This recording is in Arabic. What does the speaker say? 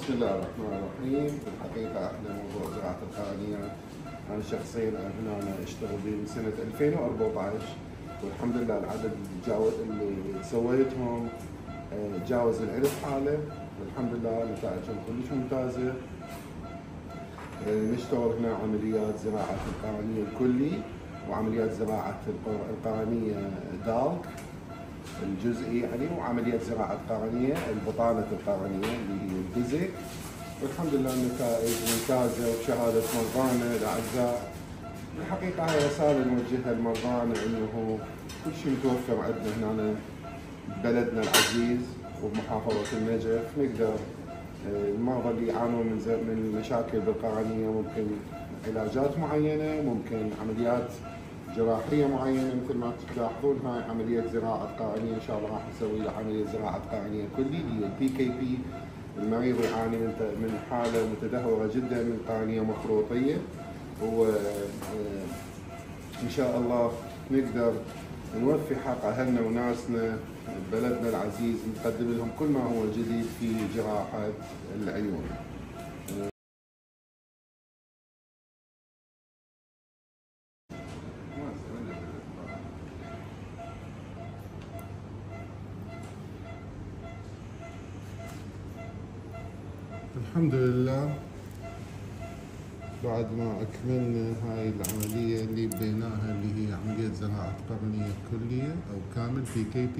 بسم الله الرحمن الرحيم. في الحقيقة احنا موضوع زراعة القرنية أنا شخصيا هنا أشتغل به من سنة 2014 والحمد لله العدد اللي سويتهم تجاوز ال1000 حالة والحمد لله نتائجهم كلش ممتازة. نشتغل هنا عمليات زراعة القرنية الكلي وعمليات زراعة القرنية دالك الجزئي يعني، وعملية زراعة قرنية البطانة القرنية اللي هي البزك، والحمد لله النتائج ممتازة وبشهادة مرضانا الأعزاء. الحقيقة هاي رسالة نوجهها لمرضانا إنه كل شيء متوفر عندنا هنا ببلدنا العزيز وبمحافظة النجف. نقدر المرضى اللي يعانون من مشاكل بالقرنية ممكن علاجات معينة، ممكن عمليات جراحية معينة مثل ما تلاحظون. هاي عملية زراعة قرنية إن شاء الله راح نسوي له عملية زراعة قرنية كلي اللي هي PKP. المريض يعاني من حالة متدهورة جدا من قرنية مخروطية، وإن شاء الله نقدر نوفي حق أهلنا وناسنا ببلدنا العزيز، نقدم لهم كل ما هو جديد في جراحة العيون. الحمد لله بعد ما أكملنا هاي العملية اللي بديناها اللي هي عملية زراعة قرنية كلية أو كامل PKP،